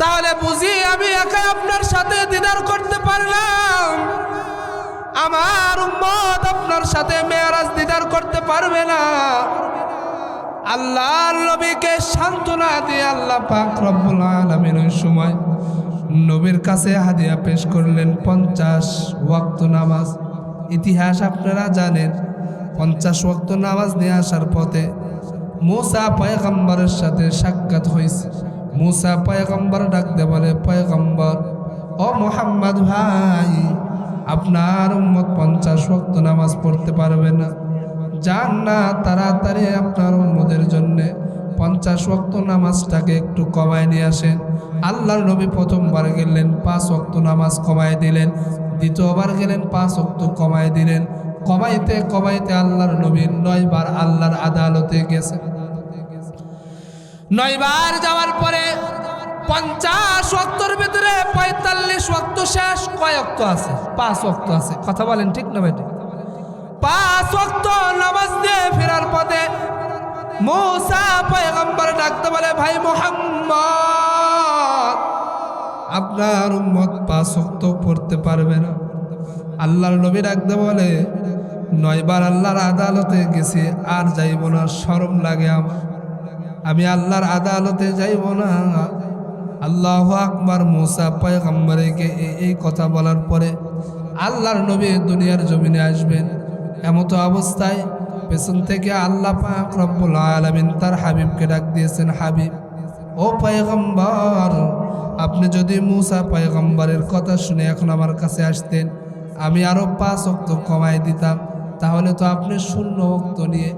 Speaker 1: তাহলে বুঝি আমি একা আপনার সাথে দিদার করতে পারলাম, আমার উম্মত আপনার সাথে মেরাজ দিদার করতে পারবে না। আল্লাহর নবীকে সান্ত্বনা দিয়ে আল্লাহ পাক রব্বুল আলামিন ওই সময় নবীর কাছে হাদিয়া পেশ করলেন 50 ওয়াক্ত নামাজ। ইতিহাস আপনারা জানেন, 50 ওয়াক্ত নামাজ নিয়ে আসার পথে মূসা পয়গম্বরের সাথে সাক্ষাৎ হয়েছে। মূসা পয়গম্বর ডাকতে বলে, পয়গম্বর, ও মুহাম্মদ ভাই, আপনার উম্মত 50 ওয়াক্ত নামাজ পড়তে পারবে না, যান না তাড়াতাড়ি আপনার উম্মতের জন্য 50 ওয়াক্ত নামাজটাকে একটু কমায় নিয়ে আসেন। আল্লাহর নবী প্রথমবার গেলেন 5 ওয়াক্ত নামাজ কমায় দিলেন, দ্বিতীয়বার গেলেন 5 ওয়াক্ত কমায় দিলেন। কমাইতে কমাইতে আল্লাহর নবী 9 বার আল্লাহর আদালতে গেছে। 9 বার যাওয়ার পরে 50 ওয়াক্তর ভিতরে 45 ওয়াক্ত শেষ। কয় ওয়াক্ত আছে? 5 ওয়াক্ত আছে। কথা বলেন ঠিক না বেটি? 5 ওয়াক্ত নামাজ দিয়ে ফেরার পথে মূসা পয়গম্বর ডাকতে বলে, ভাই মুহাম্মদ, আপনার উম্মত 5 ওয়াক্ত পড়তে পারবে না। আল্লাহর নবী ডাকতে বলে, 9 বার আল্লাহর আদালতে গেছি, আর যাইব না, শরম লাগে আমার, আমি আল্লাহর আদালতে যাইব না। আল্লাহু আকবার। মূসা পয়গম্বরকে এই কথা বলার পরে আল্লাহর নবী দুনিয়ার জমিনে আসবেন। এমতো অবস্থায় পেছন থেকে আল্লাহ পাক রব্বুল আলামিন তার হাবিবকে ডাক দিয়েছেন, হাবিব ও পয়গম্বর, আপনি যদি মুসা পয়গম্বরের কথা শুনে এখন আমার কাছে আসতেন, আমি আরো 5 ওয়াক্ত কমাই দিতাম, তাহলে তো আপনি 0 ওয়াক্ত নিয়ে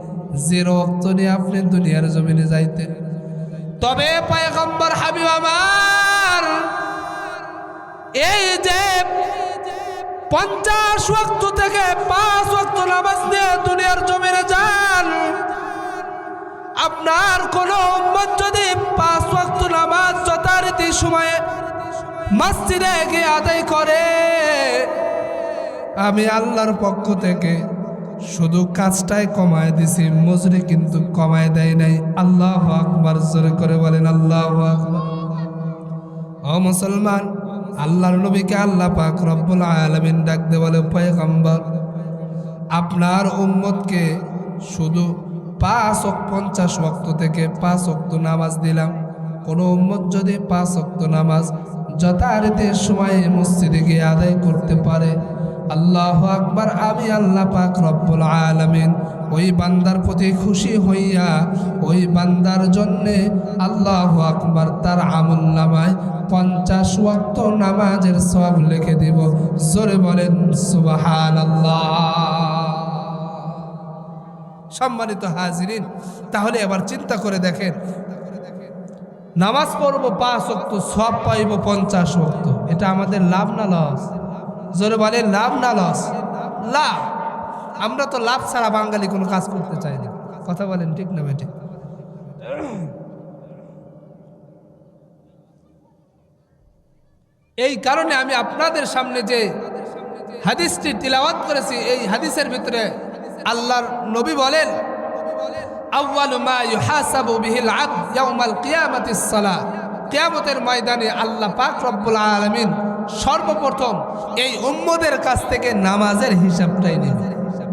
Speaker 1: 0 ওয়াক্ত নিয়ে আপনি দুনিয়ার জমিনে যাইতেন। তবে পয়গম্বর হাবিব আমার, এই যে 50 ওয়াক্ত থেকে 5 ওয়াক্ত নামাজ নিয়ে দুনিয়ার জমিনে যান, আপনার কোন উম্মত যদি 5 ওয়াক্ত নামাজ যথারীতি সময়ে মসজিদে গিয়ে আদায় করে, আমি আল্লাহর পক্ষ থেকে শুধু কাজটাই কমায় দিছি, মজুরি কিন্তু কমায় দেয় নাই। আল্লাহু আকবার, জোরে করে বলেন আল্লাহু আকবার। ও মুসলমান, আল্লাহর নবীকে আল্লাহ পাক রব্বুল আলামিন ডাক দে বলে, পয়গম্বর আপনার উম্মতকে শুধু 50 ওয়াক্ত থেকে 5 ওয়াক্ত নামাজ দিলাম, কোন উম্মত যদি 5 ওয়াক্ত নামাজ যথারীতি সময়ে মসজিদে গিয়ে আদায় করতে পারে, আল্লাহু আকবার, আমি আল্লাহ পাক রব্বুল আলামিন ওই বান্দার প্রতি খুশি হইয়া ওই বান্দার জন্যে আল্লাহু আকবার তার আমলনামায় 50 ওয়াক্ত নামাজের সওয়াব লিখে দিব। জোরে বলেন সুবহানাল্লাহ। সম্মানিত হাজিরিন, তাহলে এবার চিন্তা করে দেখেন, নামাজ পড়ব 5 ওয়াক্ত, সওয়াব পাইব 50 ওয়াক্ত, এটা আমাদের লাভ না লস? জোরে বলেন লাভ না লস? লাভ। আমরা তো লাভ ছাড়া বাঙালি কোনো কাজ করতে চাই না, কথা বলেন ঠিক না বেঠিক? এই কারণে আমি আপনাদের সামনে যে হাদিসটি তিলাওয়াত করেছি, এই হাদিসের ভিতরে আল্লাহর নবী বলেন, আউয়ালু মা ইউহাসাবু বিহিল আবদ ইয়াউমাল কিয়ামাতিস সালাহ। কিয়ামতের ময়দানে আল্লাহ পাক রব্বুল আলামিন সর্বপ্রথম এই উম্মতের কাছ থেকে নামাজের হিসাবটাই নেবে।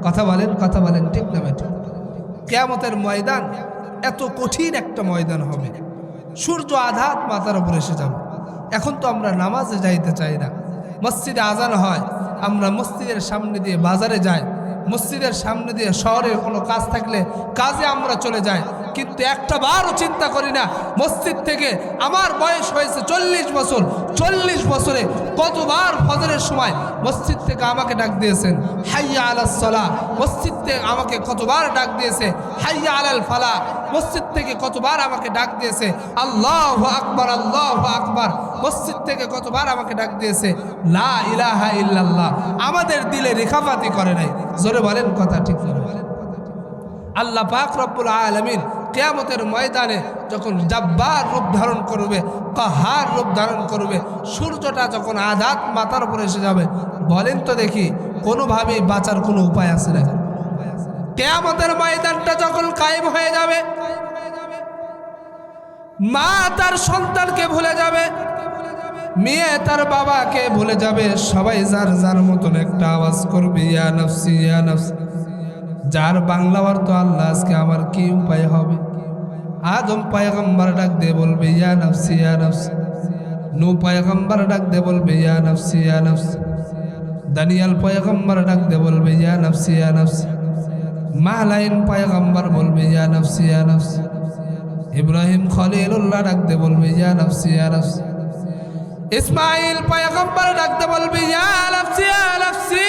Speaker 1: কথা বলেন ঠিক না বেঠিক? কিয়ামতের ময়দান এত কঠিন একটা ময়দান হবে, সূর্য আঘাত মাথার উপর এসে যাবে। এখন তো আমরা নামাজে যাইতে চাই না, মসজিদে আজান হয়, আমরা মসজিদের সামনে দিয়ে বাজারে যাই, মসজিদের সামনে দিয়ে শহরের কোনো কাজ থাকলে কাজে আমরা চলে যাই, কিন্তু একটা বারও চিন্তা করি না মসজিদ থেকে আমার বয়স হয়েছে 40 বছর, 40 বছরে কতবার ফজরের সময় মসজিদ থেকে আমাকে ডাক দিয়েছেন হাইয়া আলাস সালাহ, মসজিদ থেকে আমাকে কতবার ডাক দিয়েছে হাইয়া আলাল ফালাহ, মসজিদ থেকে কতবার আমাকে ডাক দিয়েছে আল্লাহু আকবার, আল্লাহু আকবার, মসজিদ থেকে কতবার আমাকে ডাক দিয়েছে লা ইলাহা ইল্লাল্লাহ। আমাদের দিলে রেখাপাতি করে নাই। জোরে বলেন কথা ঠিক না? আল্লাহ পাক রব্বুল আলামিন কিয়ামতের ময়দানে যখন জব্বার রূপ ধারণ করবে, কাহার রূপ ধারণ করবে, সূর্যটা যখন আঘাত মাথার উপরে এসে যাবে, বলেন তো দেখি কোনোভাবেই বাঁচার কোনো উপায় আছে না? কিয়ামতের ময়দানটা যখন কায়েম হয়ে যাবে, মা তার সন্তানকে ভুলে যাবে, মেয়ে তার বাবাকে ভুলে যাবে, সবাই যার যার মতন একটা আওয়াজ করবে ইয়া নফসি ইয়া নফসি। যার বাংলা অর্থ আল্লাহ আজকে আমার কি উপায় হবে? আদম পয়গম্বর ডাক দিয়ে বলবে ইয়া নফসি ইয়া নফসি, নূহ পয়গম্বর ডাক দিয়ে বলবে ইয়া নফসি ইয়া নফসি, দানিয়েল পয়গম্বর ডাক দিয়ে বলবে ইয়া নফসি ইয়া নফসি, মাহলাইন পয়গম্বর বলবে ইয়া নফসি ইয়া নফসি, ইব্রাহিম খলিলুল্লাহ ডাক দিয়ে বলবে ইয়া নফসি ইয়া নফসি, ইসমাইল পয়গম্বর ডাক দিয়ে বলবে ইয়া নফসি ইয়া নফসি,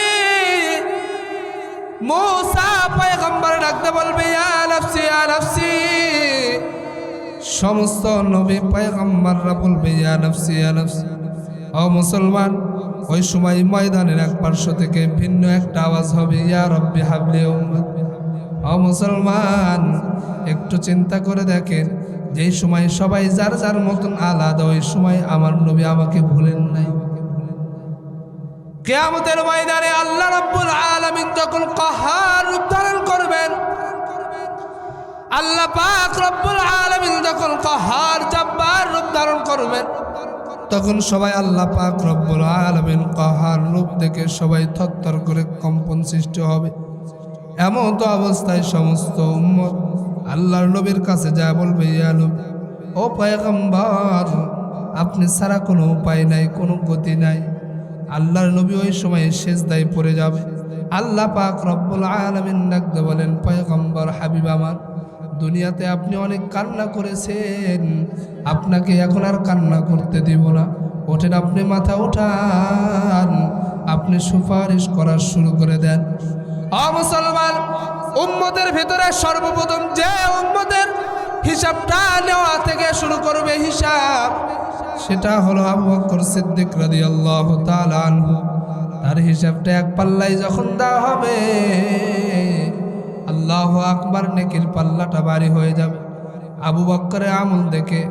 Speaker 1: मूसा পয়গম্বর ডাকতে বলবে ইয়া নফসি ইয়া নফসি, সমস্ত নবী পয়গম্বররা বলবে ইয়া নফসি ইয়া নফসি। ও মুসলমান, ওই সময় ময়দানের এক পার্শ্ব থেকে ভিন্ন একটা আওয়াজ হবে ইয়া রব্বি হাবলি উম্মত। ও মুসলমান, একটু চিন্তা করে দেখেন, যেই সময় সবাই যার যার মতন আলাদা, ওই সময় আমার নবী আমাকে ভুলেন নাই। কিয়ামতের ময়দানে আল্লাহ রাব্বুল আলামিন যখন কাহার রূপ ধারণ করবেন, আল্লাহ পাক রব্বুল আলামিন যখন কাহার জব্বার রূপ ধারণ করবেন, তখন সবাই আল্লাহ পাক রব্বুল আলামিন কাহার রূপ দেখে সবাই থরথর করে কম্পন সৃষ্টি হবে। এমন তো অবস্থায় সমস্ত উম্মত আল্লাহর নবীর কাছে যা বলবে ইয়া নবী, ও পয়গম্বর, আপনি ছাড়া কোনো উপায় নাই, কোনো গতি নাই। আল্লাহর নবী ওই সময় সেজদায় পড়ে যাবে, আল্লাহ পাক রব্বুল আলামিন ডাকতে বলেন, পয়গম্বর হাবিব আমার, দুনিয়াতে আপনি অনেক কান্না করেছেন, আপনাকে এখন আর কান্না করতে দিব না। ওঠেন, আপনি মাথা উঠান, আপনি সুপারিশ করা শুরু করে দেন। মুসলমান, উম্মতের ভিতরে সর্বপ্রথম যে উম্মতের হিসাবটা নেওয়া থেকে শুরু করবে হিসাব, সেটা হলো আবু বকর সিদ্দিক রাদিয়াল্লাহু তাআলা আনহু। তার হিসাবটা এক পাল্লায় যখন দেওয়া হবে, আল্লাহু আকবার, নেকির পাল্লাটা ভারী হয়ে যাবে। আবু বকরের আমল দেখে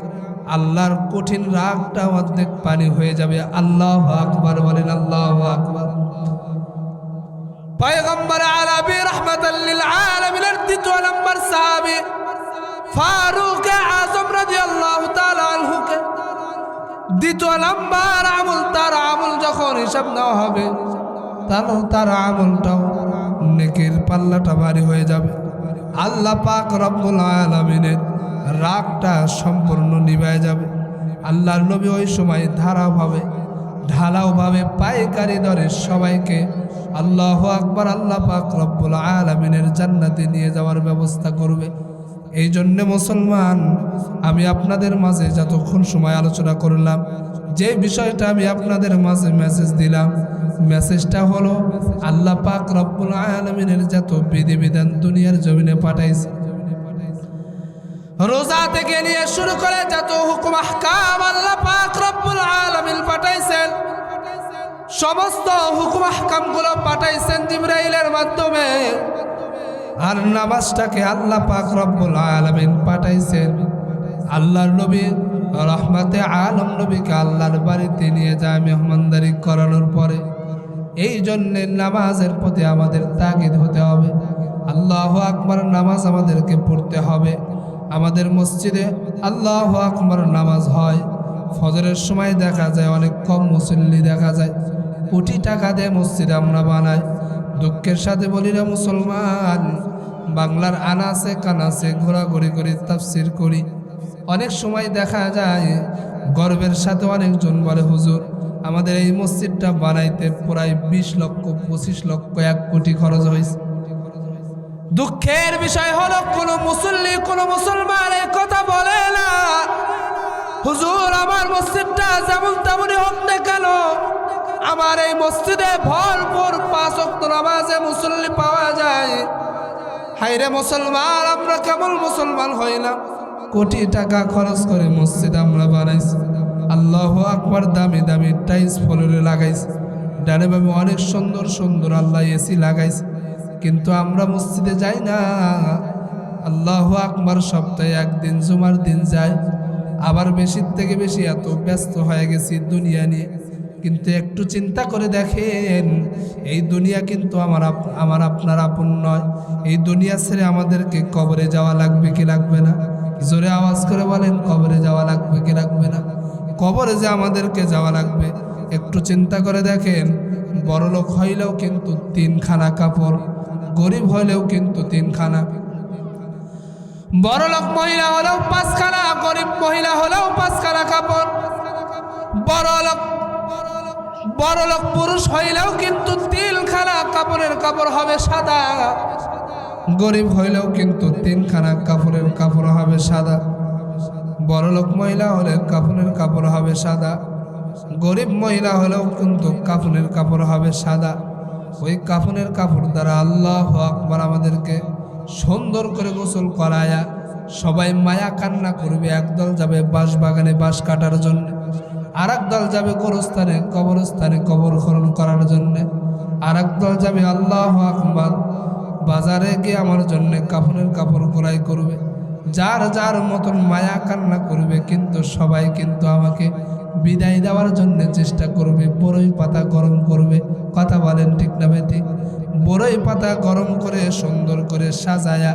Speaker 1: আল্লাহর কঠিন রাগটা অর্ধেক পানি হয়ে যাবে। আল্লাহু আকবার বলেন, আল্লাহু আকবার। পয়গম্বর আরবি রাহমাতাল লিল আলামিনের দ্বিতীয় নম্বর সাহাবী ফারুক আযম রাদিয়াল্লাহু তাআলা আনহুকে দ্বিতীয় নম্বর আমল, তার আমল যখন হিসাব নেওয়া হবে, তার আমলটাও নেকির পাল্লাটা ভারী হয়ে যাবে। আল্লাহ পাক রব্বুল আলামিনের রাগটা সম্পূর্ণ নিভায় যাবে। আল্লাহর নবী ওই সময় ঢালাওভাবে পাইকারি দরে সবাইকে আল্লাহু আকবার, আল্লাহ পাক রব্বুল আলামিনের জান্নাতে নিয়ে যাওয়ার ব্যবস্থা করবে। এই জন্যে মুসলমান, আমি আপনাদের মাঝে যতক্ষণ সময় আলোচনা করলাম, যে বিষয়টা আমি আপনাদের মাঝে মেসেজ দিলাম, মেসেজটা হলো আল্লাহ পাক রব্বুল আলামিনের যত বিধিবিধান দুনিয়ার জমিনে পাঠাইছে, রোজা থেকে নিয়ে শুরু করে যত হুকুম আহকাম আল্লাহ পাক রব্বুল আলামিন পাঠাইছেন, সমস্ত হুকুম আহকামগুলো পাঠাইছেন জিবরাইলের মাধ্যমে। আর নামাজটাকে আল্লাহ পাক রব্বুল আলামিন পাঠাইছেন আল্লাহর নবী রহমতে আলম নবীকে আল্লাহর বাড়িতে নিয়ে যায় মেহমানদারি করানোর পরে। এই জন্যে নামাজের প্রতি আমাদের তাগিদ হতে হবে। আল্লাহু আকবার নামাজ আমাদেরকে পড়তে হবে। আমাদের মসজিদে আল্লাহু আকবার নামাজ হয়, ফজরের সময় দেখা যায় অনেক কম মুসল্লি দেখা যায়। কোটি টাকা দিয়ে মসজিদ আমরা বানাই। দুঃখের সাথে বলি না মুসলমান, বাংলার আনাচে কানাচে ঘোরাঘুরি করি, তাফসির করি। অনেক সময় দেখা যায় গর্বের সাথে অনেকজন বলে, হুজুর আমাদের এই মসজিদটা বানাইতে প্রায় 20 লক্ষ 25 লক্ষ 1 কোটি খরচ হয়েছে। দুঃখের বিষয় হলো কোন মুসল্লি কোন মুসলমান এই কথা বলে না, হুজুর আমার মসজিদটা যেমন তেমনই হোক না কেন, আমার এই মসজিদে ভরপুর 5 ওয়াক্ত নামাজে মুসল্লি পাওয়া যায়। হায়রে মুসলমান, আমরা কেমন মুসলমান হইলাম? কোটি টাকা খরচ করে মসজিদ আমরা বানাইছি। আল্লাহু আকবার, দামি দামি টাইলস ফ্লোরে লাগাইছি, ডানে বামে অনেক সুন্দর সুন্দর আল্লাহ এসি লাগাইছে, কিন্তু আমরা মসজিদে যাই না। আল্লাহু আকবার, সপ্তাহে একদিন জুমার দিন যাই, আবার বেশির থেকে বেশি এত ব্যস্ত হয়ে গেছি দুনিয়া নিয়ে। কিন্তু একটু চিন্তা করে দেখেন, এই দুনিয়া কিন্তু আমার আপনার আপন নয়। এই দুনিয়া ছেড়ে আমাদেরকে কবরে যাওয়া লাগবে কি লাগবে না? জোরে আওয়াজ করে বলেন, কবরে যাওয়া লাগবে কি লাগবে না? কবরে যে আমাদেরকে যাওয়া লাগবে, একটু চিন্তা করে দেখেন। বড়লোক হইলেও কিন্তু 3 খানা কাপড়, গরিব হইলেও কিন্তু 3 খানা। বড়লোক মহিলা হলেও 5 খানা, গরিব মহিলা হলেও 5 খানা কাপড়। বড়লোক পুরুষ হইলেও কিন্তু 3 খানা কাপড়ের কাপড় হবে সাদা, গরিব হইলেও কিন্তু 3 খানা কাপড়ের কাপড় হবে সাদা। বড়লোক মহিলা হলে কাফনের কাপড় হবে সাদা, গরিব মহিলা হলেও কিন্তু কাফনের কাপড় হবে সাদা। ওই কাফনের কাপড় দ্বারা আল্লাহু আকবার আমাদেরকে সুন্দর করে গোসল করায়া সবাই মায়া কান্না করবে। একদল যাবে বাঁশ বাগানে বাঁশ কাটার জন্য, আর একদল যাবে কবরস্থানে কবর খনন করার জন্য, আর একদল যাবে আল্লাহু আকবার বাজারে গিয়ে আমার জন্য কাফনের কাপড় ক্রয় করবে। যার যার মতন মায়া কান্না করবে, কিন্তু সবাই কিন্তু আমাকে বিদায় দেওয়ার জন্য চেষ্টা করবে। বড়ই পাতা গরম করবে, কথা বলেন ঠিক না বেঠিক? বড়ই পাতা গরম করে সুন্দর করে সাজায়া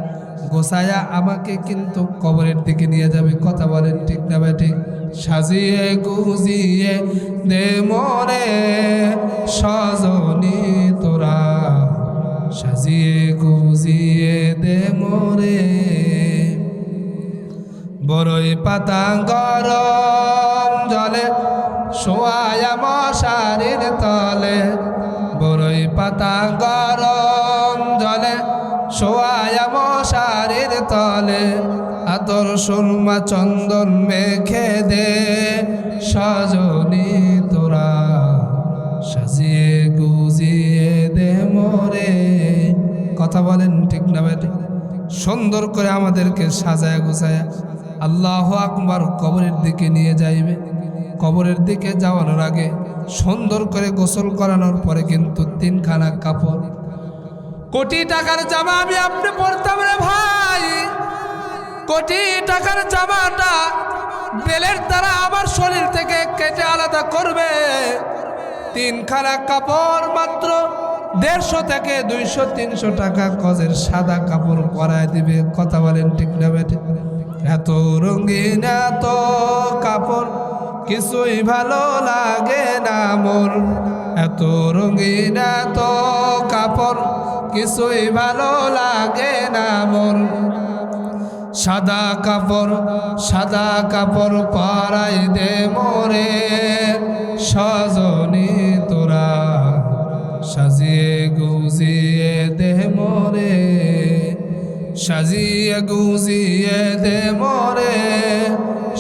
Speaker 1: গোছায়া আমাকে কিন্তু কবরের দিকে নিয়ে যাবে, কথা বলেন ঠিক না বেঠিক? সাজিয়ে গুজিয়ে দে মোরে সজনী তোরা, সাজিয়ে গুজিয়ে দে মোরে। বড়ই পাতা গরম জলে শোয়ায়া মশারির তলে, বড়ই পাতা গরম জলে শোয়ায়া মশারির তলে আতর সুরমা চন্দন মেখে দে সজনী তোরা সাজিয়ে গুজিয়ে দে মোরে। কথা বলেন ঠিক না বেটি? সুন্দর করে আমাদেরকে সাজায় গুছায় আল্লাহু আকবার কবরের দিকে নিয়ে যাইবে। কবরের দিকে যাওয়ানোর আগে সুন্দর করে গোসল করানোর পরে কিন্তু 3খানা কাপড়, কোটি টাকার জামা আমি আপনি পরতাম রে ভাই। কোটি টাকার জামাটা বেলের দ্বারা আমার শরীর থেকে কেটে আলাদা করবে। 3খানা কাপড় মাত্র 150 থেকে 200 300 টাকা গজের সাদা কাপড় পরায় দিবে। কথা বলেন ঠিক না বেটে? এত রঙিন এত কাপড় কিছুই ভালো লাগে না মোর। এত রঙিন এত কাপড় কিছুই ভালো লাগে না মোর। সাদা কাপড় পরাই দে মোরে সজনী তোরা সাজিয়ে গুজিয়ে দে মোরে। সাজিয়ে গুজিয়ে দে মোরে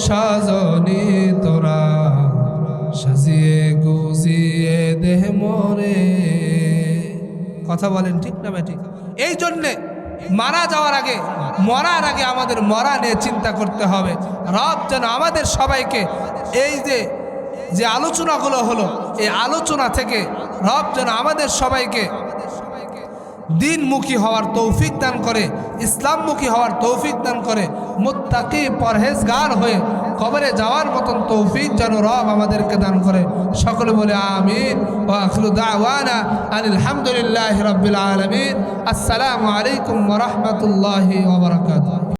Speaker 1: সজনী তোরা সাজিয়ে গুজিয়ে দে মোরে। কথা বলেন ঠিক না বেঠিক? এই জন্যে মারা যাওয়ার আগে মরার আগে আমাদের মরা নিয়ে চিন্তা করতে হবে। রব যেন আমাদের সবাইকে এই যে আলোচনাগুলো হলো এই আলোচনা থেকে রব যেন আমাদের সবাইকে দিনমুখী হওয়ার তৌফিক দান করে, ইসলামমুখী হওয়ার তৌফিক দান করে, মুত্তাকি পরহেজগার হয়ে কবরে যাওয়ার মতন তৌফিক যেন রব আমাদেরকে দান করে। সকলে বলে আমিন। ওয়া আখিরু দাওয়ানা আনিল হামদুলিল্লাহি রাব্বিল আলামিন। আসসালামু আলাইকুম ওয়া রাহমাতুল্লাহি ওয়া বারাকাতুহু।